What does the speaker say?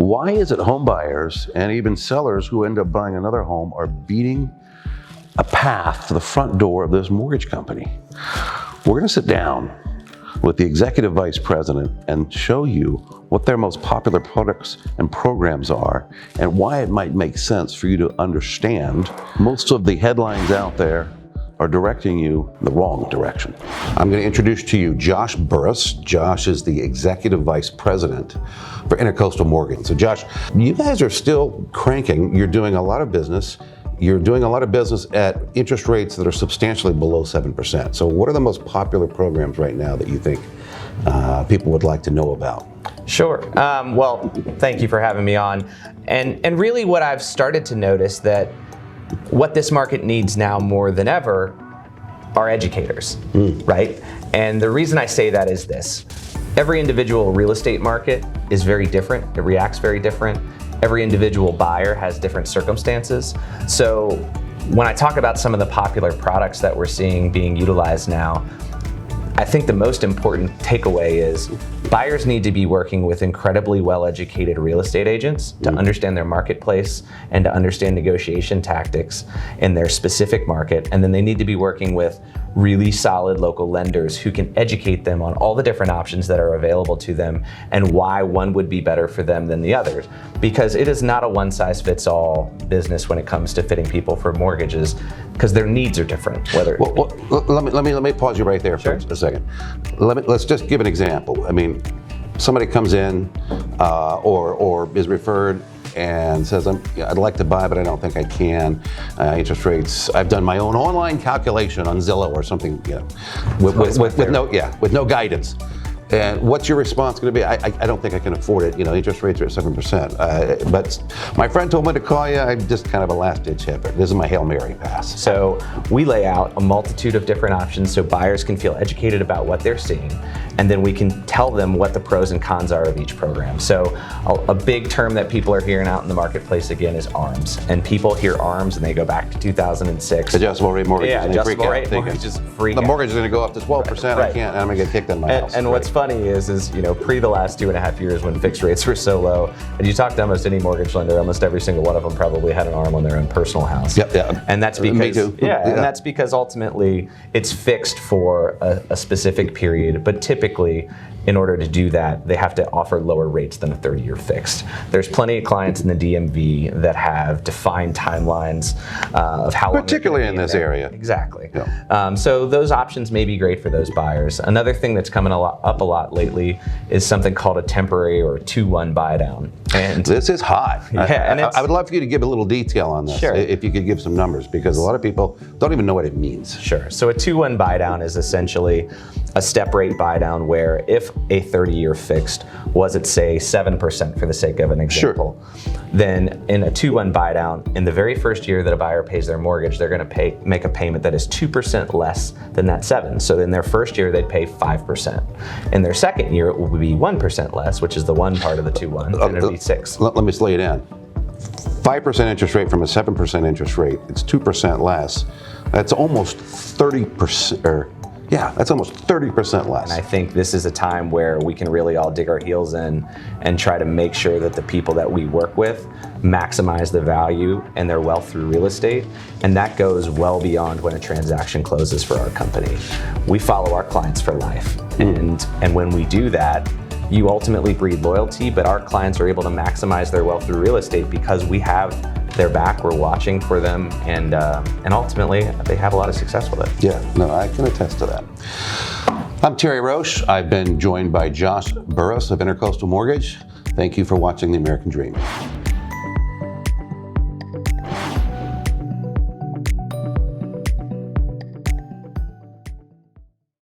Why is it home buyers and even sellers who end up buying another home are beating a path to the front door of this mortgage company? We're going to sit down with the executive vice president and show you what their most popular products and programs are and why it might make sense for you to understand. Most of the headlines out there are directing you the wrong direction. I'm going to introduce to you Josh Burruss. Josh is the executive vice president for Intercoastal Mortgage. So Josh, you guys are still cranking. You're doing a lot of business. You're doing a lot of business at interest rates that are substantially below 7%. So what are the most popular programs right now that you think people would like to know about? Sure. Well, thank you for having me on. And really what I've started to notice that what this market needs now more than ever are educators, right? And the reason I say that is this. Every individual real estate market is very different. It reacts very different. Every individual buyer has different circumstances. So when I talk about some of the popular products that we're seeing being utilized now, I think the most important takeaway is buyers need to be working with incredibly well-educated real estate agents to understand their marketplace and to understand negotiation tactics in their specific market. And then they need to be working with really solid local lenders who can educate them on all the different options that are available to them and why one would be better for them than the others. Because it is not a one-size-fits-all business when it comes to fitting people for mortgages, because their needs are different. Whether let me pause you right there for a second. Let's just give an example. I mean, somebody comes in or is referred and says, I'd like to buy, but I don't think I can. Interest rates, I've done my own online calculation on Zillow or something, with no guidance. And what's your response going to be? I don't think I can afford it. Interest rates are at 7%. But my friend told me to call you. I'm just kind of a last-ditch effort. This is my Hail Mary pass. So we lay out a multitude of different options so buyers can feel educated about what they're seeing, and then we can tell them what the pros and cons are of each program. So a big term that people are hearing out in the marketplace again is ARMs. And people hear ARMs and they go back to 2006. Adjustable rate mortgages. Yeah, adjustable rate mortgages. The mortgage is going to go up to 12%. Right. I can't. I'm going to get kicked out of my house. And what's funny is pre the last 2.5 years when fixed rates were so low, and you talk to almost any mortgage lender, almost every single one of them probably had an ARM on their own personal house. Yeah. And that's because Me too. And that's because ultimately it's fixed for a specific period, but typically in order to do that, they have to offer lower rates than a 30-year fixed. There's plenty of clients in the DMV that have defined timelines of how long. Particularly in this area. Exactly. Yeah. So those options may be great for those buyers. Another thing that's coming up a lot lately is something called a temporary or 2-1 buy down. And this is hot. Yeah, I would love for you to give a little detail on this, Sure. if you could give some numbers, because a lot of people don't even know what it means. Sure. So a 2-1 buy down is essentially a step rate buy down where if a 30-year fixed was at, say, 7% for the sake of an example, then in a 2-1 buy down, in the very first year that a buyer pays their mortgage, they're going to make a payment that is 2% less than that 7. So in their first year, they'd pay 5%. In their second year, it will be 1% less, which is the one part of the 2-1, and it'll be 6. Let me slow you down. 5% interest rate from a 7% interest rate, it's 2% less. That's almost 30%, that's almost 30% less. And I think this is a time where we can really all dig our heels in and try to make sure that the people that we work with maximize the value and their wealth through real estate. And that goes well beyond when a transaction closes for our company. We follow our clients for life. And when we do that, you ultimately breed loyalty, but our clients are able to maximize their wealth through real estate because we have their back, we're watching for them, and ultimately they have a lot of success with it. Yeah, no, I can attest to that. I'm Terry Roche. I've been joined by Josh Burruss of Intercoastal Mortgage. Thank you for watching The American Dream.